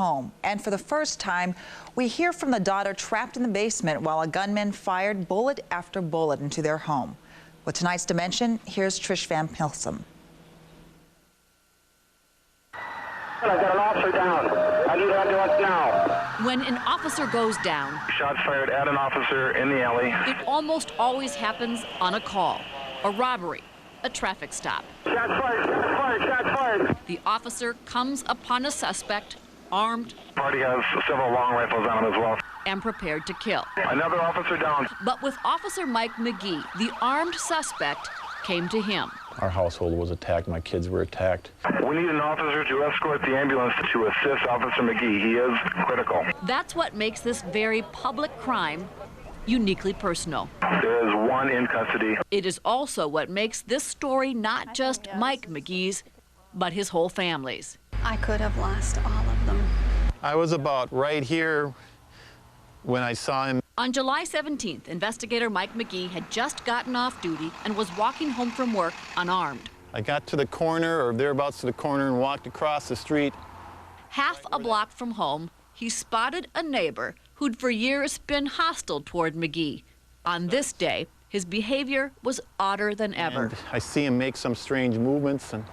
home. And for the first time, we hear from the daughter trapped in the basement while a gunman fired bullet after bullet into their home. With tonight's Dimension, here's Trish Van Pilsum. I've got an officer down. I need ambulance now. When an officer goes down, Shots fired at an officer in the alley. it almost always happens on a call, a robbery, a traffic stop. Shots fired, shots fired, shots fired. The officer comes upon a suspect, armed Party has several long rifles on him as well. and prepared to kill. Another officer down. But with Officer Mike McGee, the armed suspect came to him. Our household was attacked. My kids were attacked. We need an officer to escort the ambulance to assist Officer McGee. He is critical. That's what makes this very public crime uniquely personal. There is one in custody. It is also what makes this story not just Mike McGee's, but his whole family's. I could have lost all of them. I was about right here when I saw him. On July 17th, investigator Mike McGee had just gotten off duty and was walking home from work unarmed. I got to the corner or thereabouts to the corner and walked across the street. Half a block from home, he spotted a neighbor who'd for years been hostile toward McGee. On this day, his behavior was odder than ever. And I see him make some strange movements, and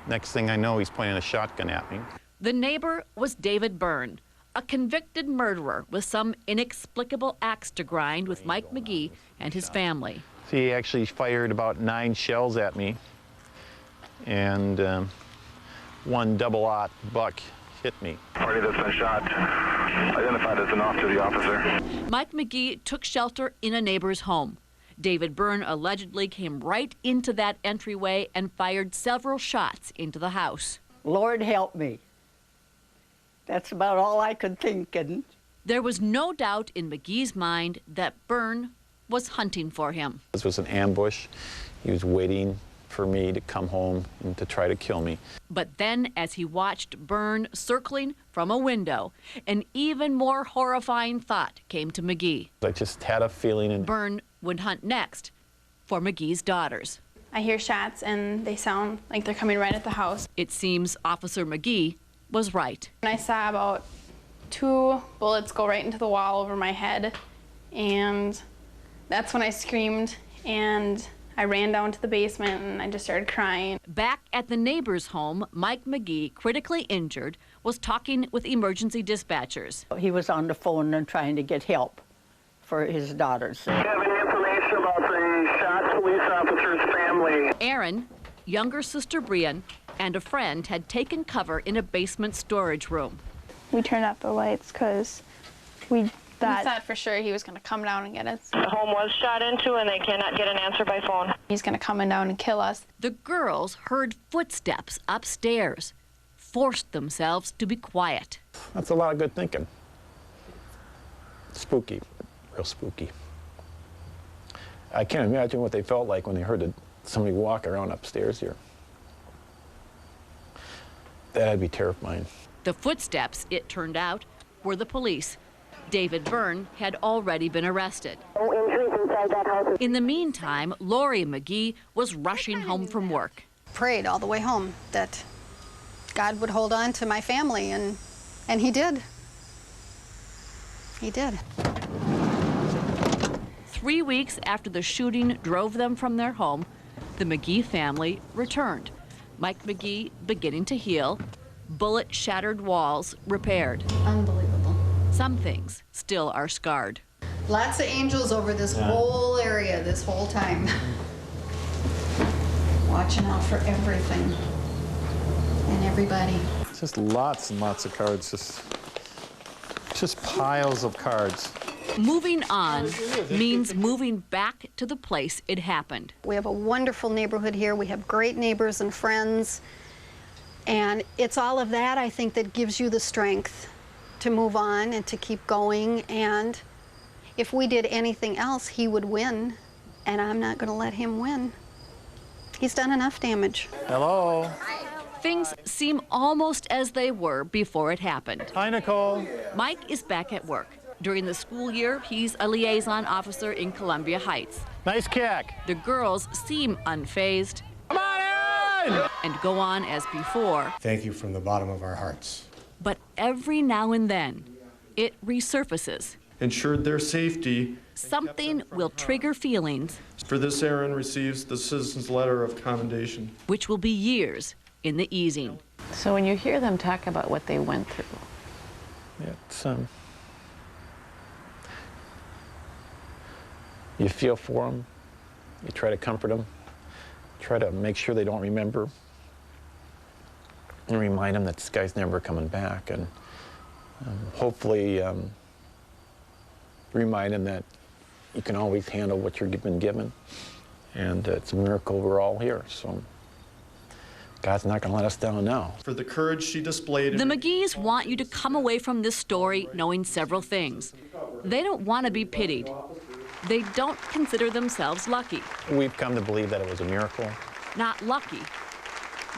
next thing I know, he's pointing a shotgun at me. The neighbor was David Byrne, a convicted murderer with some inexplicable axe to grind with Mike McGee and his family. See, he actually fired about 9 shells at me, and one double-aught buck hit me. Party that's been shot, identified as an off-duty officer. Mike McGee took shelter in a neighbor's home. David Byrne allegedly came right into that entryway and fired several shots into the house. Lord help me. That's about all I could think. And there was no doubt in McGee's mind that Byrne was hunting for him. This was an ambush. He was waiting for me to come home and to try to kill me. But then, as he watched Byrne circling from a window, an even more horrifying thought came to McGee. I just had a feeling. And Byrne would hunt next for McGee's daughters. I hear shots and they sound like they're coming right at the house. It seems Officer McGee was right. And I saw about 2 bullets go right into the wall over my head, and that's when I screamed and I ran down to the basement and I just started crying. Back at the neighbor's home, Mike McGee, critically injured, was talking with emergency dispatchers. he was on the phone and trying to get help for his daughters. Do you have any information about the shot police officer's family? Aaron, younger sister Brian, and a friend had taken cover in a basement storage room. We turned off the lights because we thought for sure he was going to come down and get us. The home was shot into and they cannot get an answer by phone. He's going to come down and kill us. The girls heard footsteps upstairs, forced themselves to be quiet. that's a lot of good thinking. Spooky, real spooky. I can't imagine what they felt like when they heard somebody walk around upstairs here. That'd be terrifying. The footsteps, it turned out, were the police. David Byrne had already been arrested. No injuries inside that house. In the meantime, Lori McGee was rushing home from work. Prayed all the way home that God would hold on to my family, and he did. He did. 3 weeks after the shooting drove them from their home, the McGee family returned. Mike McGee beginning to heal, bullet-shattered walls repaired. Unbelievable. Some things still are scarred. Lots of angels over this whole area this whole time. Watching out for everything and everybody. Just lots and lots of cards, just piles of cards. Moving on means moving back to the place it happened. We have a wonderful neighborhood here. We have great neighbors and friends. And it's all of that, I think, that gives you the strength to move on and to keep going. And if we did anything else, he would win. And I'm not going to let him win. He's done enough damage. Hello. Things seem almost as they were before it happened. Hi, Nicole. Mike is back at work. During the school year, he's a liaison officer in Columbia Heights. Nice cack. The girls seem unfazed. Come on in! And go on as before. Thank you from the bottom of our hearts. But every now and then, it resurfaces. Ensured their safety. Something will trigger feelings. For this, Aaron receives the Citizen's Letter of Commendation, Which will be years in the easing. So when you hear them talk about what they went through, It's, you feel for them, you try to comfort them, try to make sure they don't remember, and remind them that this guy's never coming back, and hopefully remind them that you can always handle what you've been given, and it's a miracle we're all here, so God's not going to let us down now. for the courage she displayed. The McGees want you to come away from this story knowing several things. They don't want to be pitied. They don't consider themselves lucky. We've come to believe that it was a miracle. Not lucky,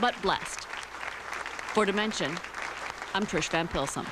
but blessed. For Dimension, I'm Trish Van Pilsum.